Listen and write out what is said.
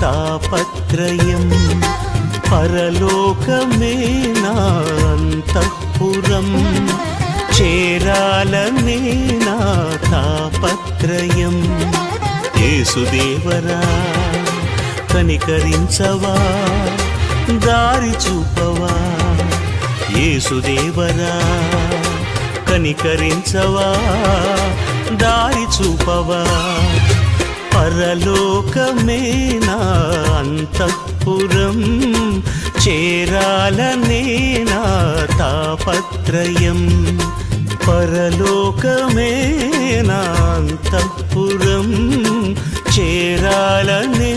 తాపత్రయం పరలోకమే నా అంతఃపురం చేరాలనే నా తాపత్రయం యేసుదేవరా కనికరించవా దారి చూపవా యేసుదేవరా కనికరించవా దారి చూపవా పరలోకమే నా అంతఃపురం చేరాలనే నా తాపత్రయం పరలోకమే నా అంతఃపురం చేరాలనే